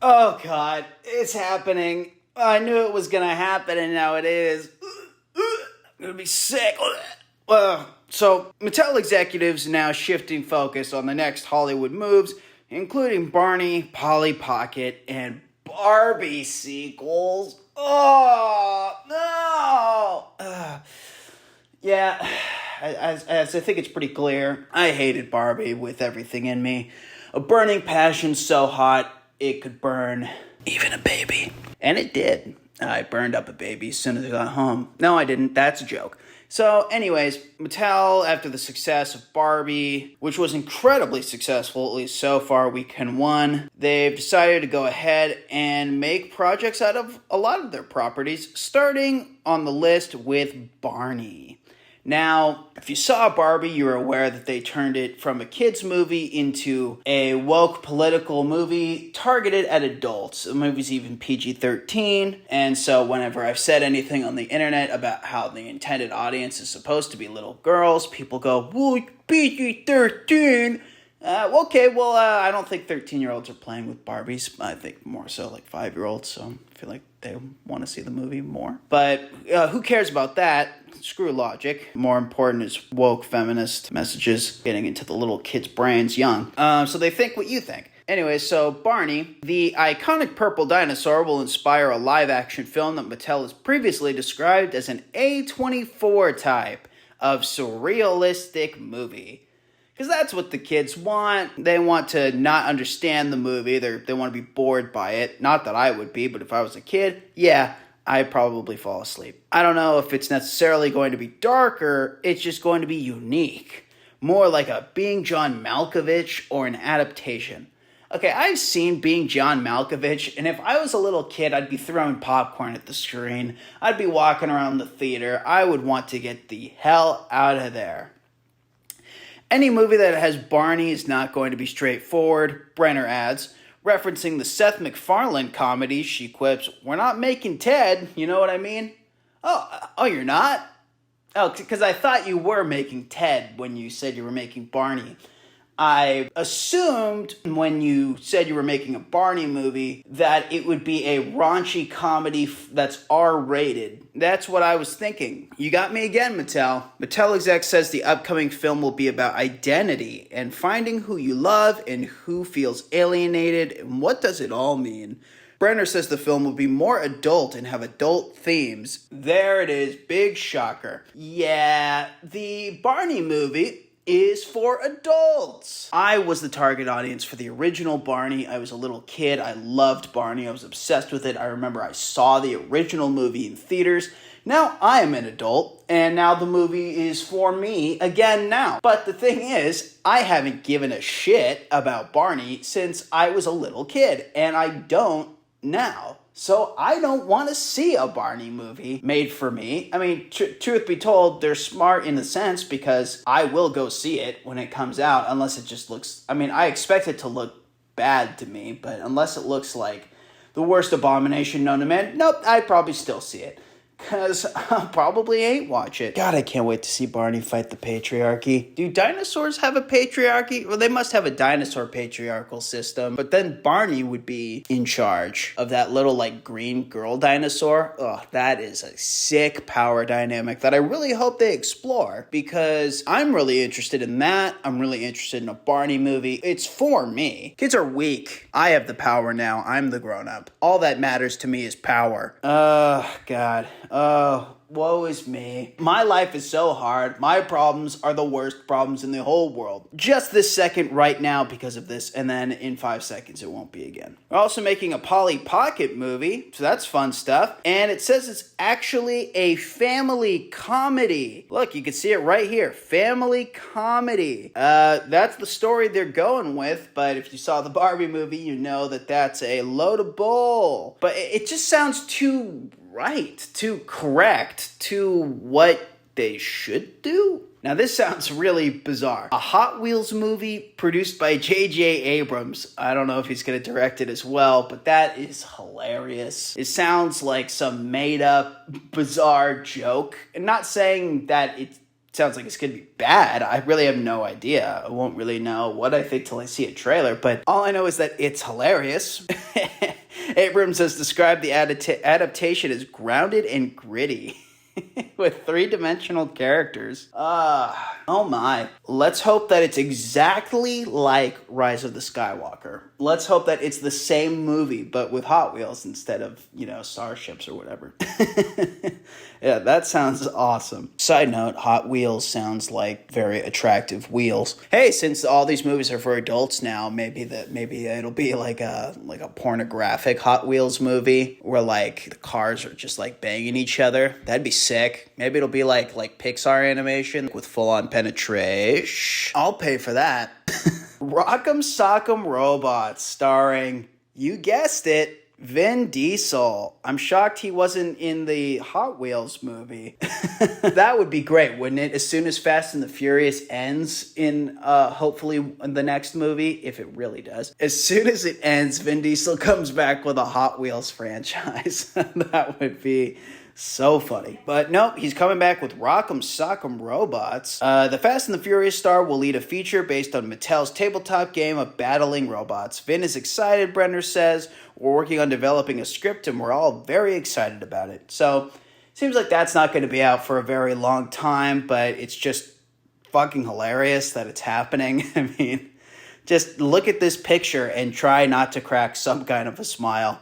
Oh God, it's happening. I knew it was gonna happen and now it is. I'm gonna be sick. So, Mattel executives now shifting focus on the next Hollywood moves, including Barney, Polly Pocket, and Barbie sequels. Oh, no! Yeah, as I think it's pretty clear, I hated Barbie with everything in me. A burning passion so hot, it could burn even a baby. And it did. I burned up a baby as soon as I got home. No, I didn't. That's a joke. So, anyways, Mattel, after the success of Barbie, which was incredibly successful, at least so far, weekend one, they've decided to go ahead and make projects out of a lot of their properties, starting on the list with Barney. Now, if you saw Barbie, you're aware that they turned it from a kid's movie into a woke political movie targeted at adults. The movie's even PG-13, and so whenever I've said anything on the internet about how the intended audience is supposed to be little girls, people go, well, PG-13. I don't think 13-year-olds are playing with Barbies. I think more so like 5-year-olds, so I feel like they want to see the movie more. But who cares about that? Screw logic. More important is woke feminist messages getting into the little kids' brains young. So they think what you think. Anyway, so Barney, the iconic purple dinosaur, will inspire a live-action film that Mattel has previously described as an A24 type of surrealistic movie. Because that's what the kids want. They want to not understand the movie. They want to be bored by it. Not that I would be, but if I was a kid, yeah, I'd probably fall asleep. I don't know if it's necessarily going to be darker. It's just going to be unique. More like a Being John Malkovich or an adaptation. Okay, I've seen Being John Malkovich, and if I was a little kid, I'd be throwing popcorn at the screen. I'd be walking around the theater. I would want to get the hell out of there. Any movie that has Barney is not going to be straightforward, Brenner adds. Referencing the Seth MacFarlane comedy, she quips, "We're not making Ted, you know what I mean?" Oh, you're not? Oh, because I thought you were making Ted when you said you were making Barney. I assumed when you said you were making a Barney movie that it would be a raunchy comedy that's R-rated. That's what I was thinking. You got me again, Mattel. Mattel exec says the upcoming film will be about identity and finding who you love and who feels alienated and what does it all mean. Brenner says the film will be more adult and have adult themes. There it is, big shocker. Yeah, the Barney movie is for adults. I was the target audience for the original Barney. I was a little kid. I loved Barney. I was obsessed with it. I remember I saw the original movie in theaters. Now I am an adult, and now the movie is for me again now. But the thing is, I haven't given a shit about Barney since I was a little kid, and I don't now. So I don't want to see a Barney movie made for me. I mean, truth be told, they're smart in a sense because I will go see it when it comes out unless it just looks... I mean, I expect it to look bad to me, but unless it looks like the worst abomination known to man, nope, I'd probably still see it. Because I'll probably ain't watch it. God, I can't wait to see Barney fight the patriarchy. Do dinosaurs have a patriarchy? Well, they must have a dinosaur patriarchal system. But then Barney would be in charge of that little, green girl dinosaur. Ugh, that is a sick power dynamic that I really hope they explore. Because I'm really interested in that. I'm really interested in a Barney movie. It's for me. Kids are weak. I have the power now. I'm the grown-up. All that matters to me is power. God. Oh, woe is me. My life is so hard. My problems are the worst problems in the whole world. Just this second right now because of this, and then in 5 seconds it won't be again. We're also making a Polly Pocket movie, so that's fun stuff. And it says it's actually a family comedy. Look, you can see it right here. Family comedy. That's the story they're going with, but if you saw the Barbie movie, you know that that's a load of bull. But it just sounds too right, too correct, to what they should do. Now this sounds really bizarre. A Hot Wheels movie produced by JJ Abrams. I don't know if he's going to direct it as well, but that is hilarious. It sounds like some made up bizarre joke. And not saying that it sounds like it's going to be bad. I really have no idea. I won't really know what I think till I see a trailer, but all I know is that it's hilarious. Abrams has described the adaptation as grounded and gritty. With three-dimensional characters. Oh my. Let's hope that it's exactly like Rise of the Skywalker. Let's hope that it's the same movie, but with Hot Wheels instead of, starships or whatever. Yeah, that sounds awesome. Side note, Hot Wheels sounds like very attractive wheels. Hey, since all these movies are for adults now, maybe it'll be like a pornographic Hot Wheels movie where like the cars are just like banging each other. That'd be sick. Maybe it'll be like Pixar animation with full-on penetration. I'll pay for that. Rock'em Sock'em Robots starring, you guessed it, Vin Diesel. I'm shocked he wasn't in the Hot Wheels movie. That would be great, wouldn't it? As soon as Fast and the Furious ends in, hopefully, the next movie, if it really does. As soon as it ends, Vin Diesel comes back with a Hot Wheels franchise. That would be so funny. But nope, he's coming back with Rock'em Sock'em Robots. The Fast and the Furious star will lead a feature based on Mattel's tabletop game of battling robots. Vin is excited, Brenner says. We're working on developing a script and we're all very excited about it. So, seems like that's not going to be out for a very long time, but it's just fucking hilarious that it's happening. I mean, just look at this picture and try not to crack some kind of a smile.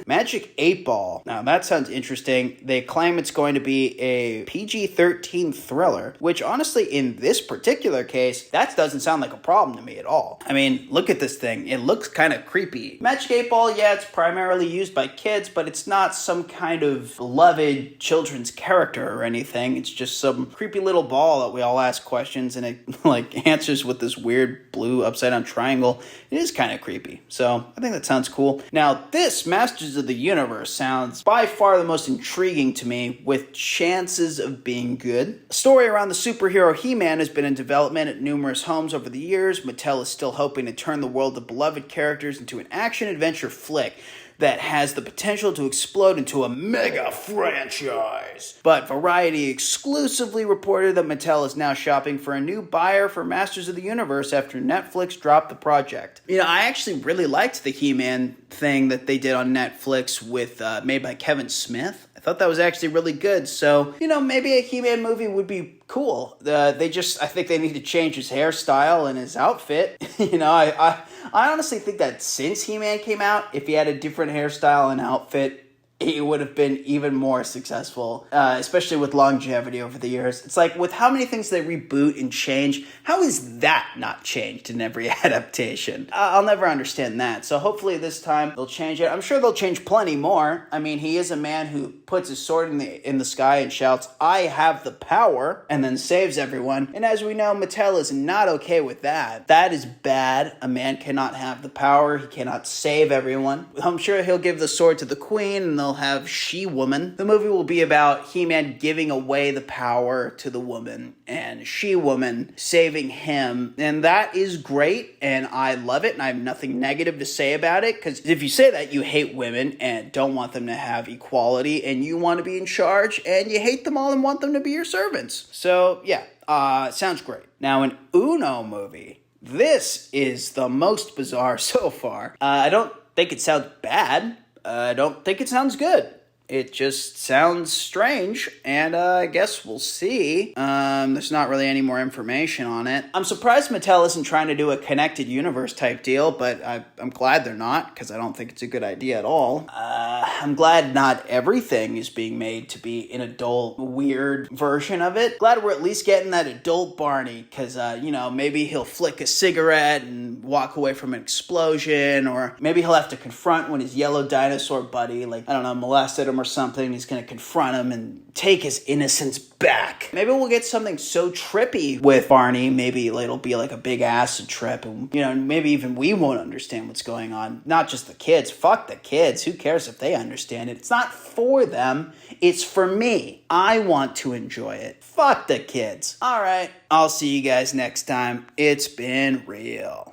Magic 8 Ball. Now that sounds interesting. They claim it's going to be a PG-13 thriller, which honestly in this particular case, that doesn't sound like a problem to me at all. I mean, look at this thing. It looks kind of creepy. Magic 8 Ball, yeah, it's primarily used by kids, but it's not some kind of beloved children's character or anything. It's just some creepy little ball that we all ask questions and it answers with this weird blue upside down triangle. It is kind of creepy. So I think that sounds cool. Now, this Masters of the Universe sounds by far the most intriguing to me, with chances of being good. A story around the superhero He-Man has been in development at numerous homes over the years. Mattel is still hoping to turn the world of beloved characters into an action-adventure flick that has the potential to explode into a mega franchise. But Variety exclusively reported that Mattel is now shopping for a new buyer for Masters of the Universe after Netflix dropped the project. I actually really liked the He-Man thing that they did on Netflix with made by Kevin Smith. I thought that was actually really good. So, maybe a He-Man movie would be cool. I think they need to change his hairstyle and his outfit. I honestly think that since He-Man came out, if he had a different hairstyle and outfit, he would have been even more successful, especially with longevity over the years. It's like, with how many things they reboot and change, how is that not changed in every adaptation? I'll never understand that. So hopefully this time they'll change it. I'm sure they'll change plenty more. I mean, he is a man who puts his sword in the sky and shouts, "I have the power," and then saves everyone. And as we know, Mattel is not okay with that. That is bad. A man cannot have the power. He cannot save everyone. I'm sure he'll give the sword to the queen and they'll have She-Woman. The movie will be about He-Man giving away the power to the woman and She-Woman saving him. And that is great, and I love it, and I have nothing negative to say about it, because if you say that, you hate women and don't want them to have equality, and you want to be in charge, and you hate them all and want them to be your servants. So, yeah, sounds great. Now, an Uno movie. This is the most bizarre so far. I don't think it sounds bad. I don't think it sounds good. It just sounds strange, and I guess we'll see. There's not really any more information on it. I'm surprised Mattel isn't trying to do a connected universe type deal, but I'm glad they're not, because I don't think it's a good idea at all. I'm glad not everything is being made to be an adult, weird version of it. Glad we're at least getting that adult Barney, because, maybe he'll flick a cigarette and walk away from an explosion, or maybe he'll have to confront when his yellow dinosaur buddy, molested him or something. He's going to confront him and take his innocence back. Maybe we'll get something so trippy with Barney. Maybe it'll be like a big acid trip, and maybe even we won't understand what's going on. Not just the kids. Fuck the kids. Who cares if they understand it? It's not for them. It's for me. I want to enjoy it. Fuck the kids. All right. I'll see you guys next time. It's been real.